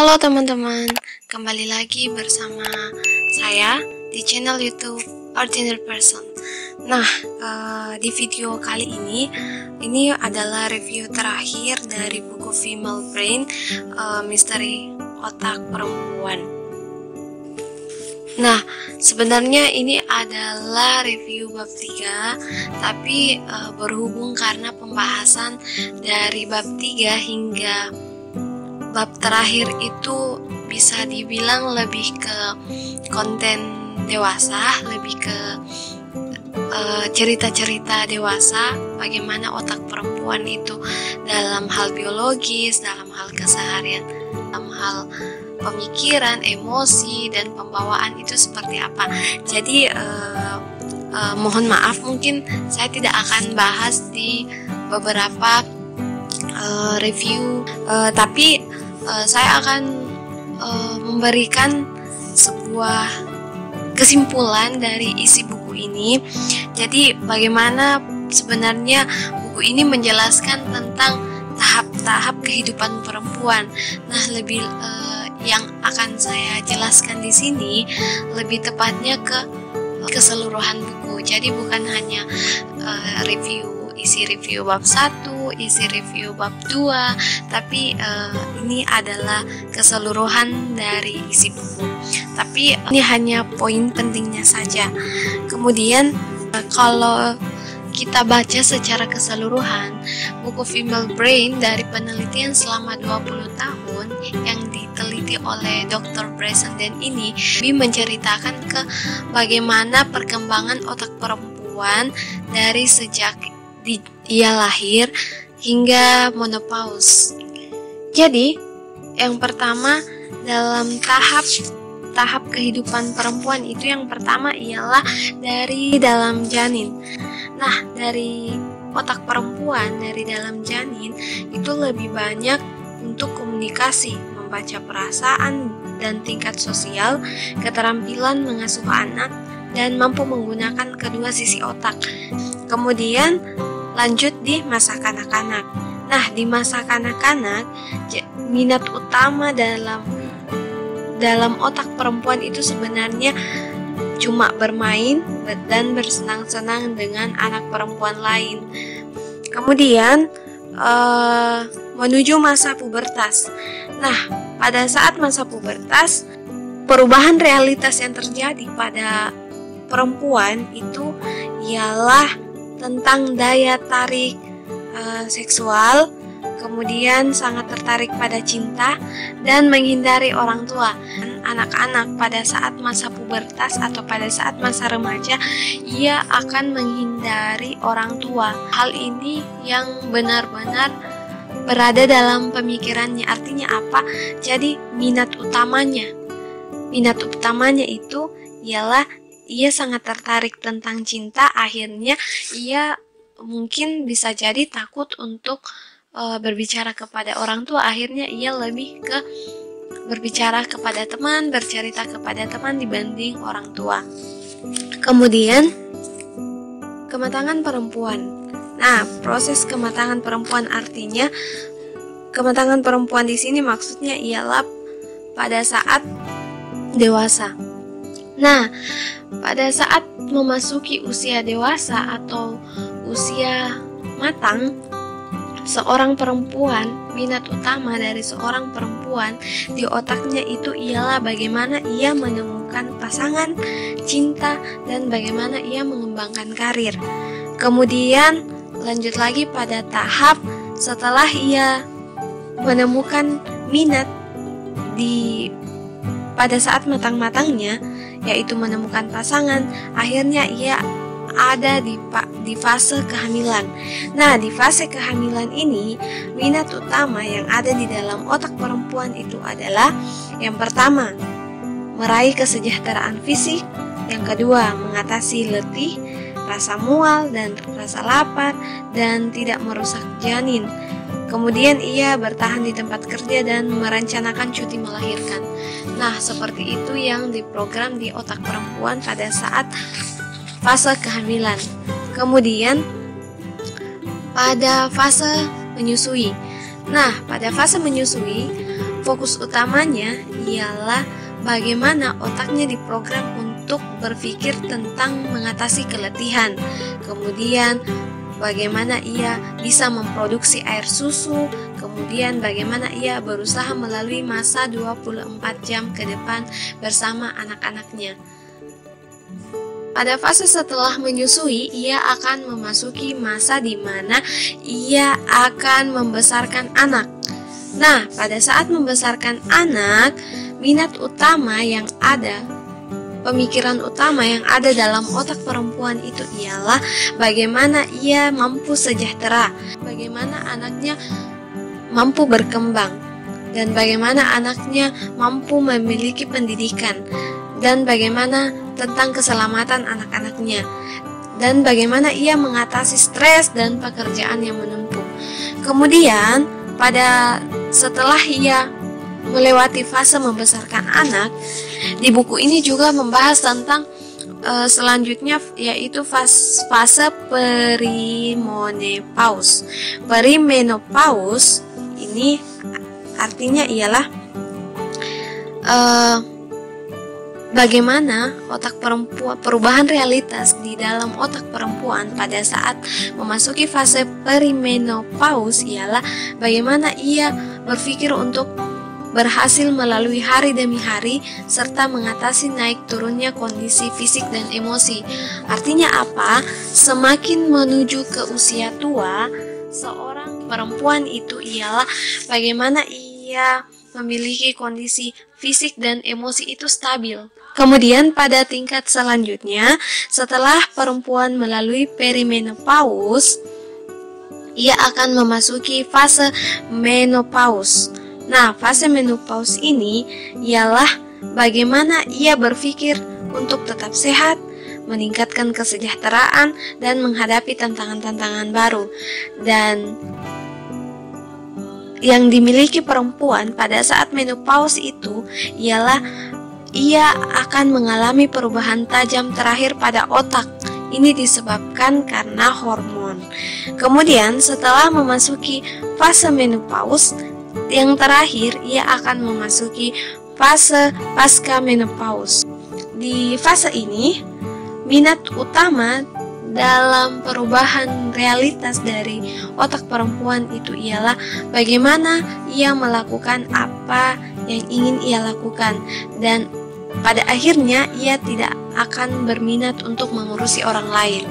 Halo teman-teman, kembali lagi bersama saya di channel YouTube Ordinary Person. Nah, di video kali ini adalah review terakhir dari buku Female Brain, Misteri Otak Perempuan. Nah, sebenarnya ini adalah review bab 3, tapi berhubung karena pembahasan dari bab 3 hingga bab terakhir itu bisa dibilang lebih ke konten dewasa, lebih ke cerita-cerita dewasa, bagaimana otak perempuan itu dalam hal biologis, dalam hal keseharian, dalam hal pemikiran, emosi, dan pembawaan itu seperti apa. Jadi mohon maaf, mungkin saya tidak akan bahas di beberapa review, tapi saya akan memberikan sebuah kesimpulan dari isi buku ini. Jadi bagaimana sebenarnya buku ini menjelaskan tentang tahap-tahap kehidupan perempuan. Nah, lebih yang akan saya jelaskan di sini lebih tepatnya ke keseluruhan buku. Jadi bukan hanya isi review bab 1, isi review bab 2, tapi ini adalah keseluruhan dari isi buku. Tapi ini hanya poin pentingnya saja. Kemudian kalau kita baca secara keseluruhan buku Female Brain dari penelitian selama 20 tahun yang diteliti oleh Dr. Bresenden ini menceritakan ke bagaimana perkembangan otak perempuan dari sejak ia lahir hingga menopause. Jadi, yang pertama dalam tahap kehidupan perempuan itu, yang pertama ialah dari dalam janin. Nah, dari otak perempuan dari dalam janin itu lebih banyak untuk komunikasi, membaca perasaan dan tingkat sosial, keterampilan mengasuh anak, dan mampu menggunakan kedua sisi otak. Kemudian lanjut di masa kanak-kanak. Nah, di masa kanak-kanak minat utama dalam otak perempuan itu sebenarnya cuma bermain dan bersenang-senang dengan anak perempuan lain. Kemudian menuju masa pubertas. Nah, pada saat masa pubertas, perubahan realitas yang terjadi pada perempuan itu ialah tentang daya tarik seksual, kemudian sangat tertarik pada cinta dan menghindari orang tua. Anak-anak pada saat masa pubertas atau pada saat masa remaja, ia akan menghindari orang tua. Hal ini yang benar-benar berada dalam pemikirannya. Artinya apa? Jadi minat utamanya itu ialah ia sangat tertarik tentang cinta. Akhirnya ia mungkin bisa jadi takut untuk berbicara kepada orang tua. Akhirnya ia lebih ke berbicara kepada teman, bercerita kepada teman dibanding orang tua. Kemudian kematangan perempuan. Nah, proses kematangan perempuan artinya kematangan perempuan di sini maksudnya ialah pada saat dewasa. Nah, pada saat memasuki usia dewasa atau usia matang, seorang perempuan, minat utama dari seorang perempuan di otaknya itu ialah bagaimana ia menemukan pasangan, cinta, dan bagaimana ia mengembangkan karir. Kemudian lanjut lagi pada tahap setelah ia menemukan minat pada saat matang-matangnya, yaitu menemukan pasangan, akhirnya ia ada di fase kehamilan. Nah, di fase kehamilan ini, minat utama yang ada di dalam otak perempuan itu adalah yang pertama, meraih kesejahteraan fisik, yang kedua, mengatasi letih, rasa mual dan rasa lapar, dan tidak merusak janin. Kemudian ia bertahan di tempat kerja dan merencanakan cuti melahirkan. Nah, seperti itu yang diprogram di otak perempuan pada saat fase kehamilan. Kemudian pada fase menyusui. Nah, pada fase menyusui, Fokus utamanya ialah bagaimana otaknya diprogram untuk berpikir tentang mengatasi keletihan. Kemudian bagaimana ia bisa memproduksi air susu, kemudian bagaimana ia berusaha melalui masa 24 jam ke depan bersama anak-anaknya. Pada fase setelah menyusui, ia akan memasuki masa di mana ia akan membesarkan anak. Nah, pada saat membesarkan anak, minat utama yang ada, pemikiran utama yang ada dalam otak perempuan itu ialah bagaimana ia mampu sejahtera, bagaimana anaknya mampu berkembang, dan bagaimana anaknya mampu memiliki pendidikan, dan bagaimana tentang keselamatan anak-anaknya, dan bagaimana ia mengatasi stres dan pekerjaan yang menumpuk. Kemudian, setelah ia melewati fase membesarkan anak, di buku ini juga membahas tentang selanjutnya, yaitu fase perimenopause. Perimenopause ini artinya ialah bagaimana otak perempuan, perubahan realitas di dalam otak perempuan pada saat memasuki fase perimenopause ialah bagaimana ia berpikir untuk berhasil melalui hari demi hari serta mengatasi naik turunnya kondisi fisik dan emosi. Artinya apa? Semakin menuju ke usia tua, seorang perempuan itu ialah bagaimana ia memiliki kondisi fisik dan emosi itu stabil. Kemudian pada tingkat selanjutnya, setelah perempuan melalui perimenopause, ia akan memasuki fase menopause. Nah, fase menopause ini ialah bagaimana ia berpikir untuk tetap sehat, meningkatkan kesejahteraan, dan menghadapi tantangan-tantangan baru. Dan yang dimiliki perempuan pada saat menopause itu ialah ia akan mengalami perubahan tajam terakhir pada otak. Ini disebabkan karena hormon. Kemudian setelah memasuki fase menopause, yang terakhir ia akan memasuki fase pasca menopause. Di fase ini, minat utama dalam perubahan realitas dari otak perempuan itu ialah bagaimana ia melakukan apa yang ingin ia lakukan, dan pada akhirnya ia tidak akan berminat untuk mengurusi orang lain.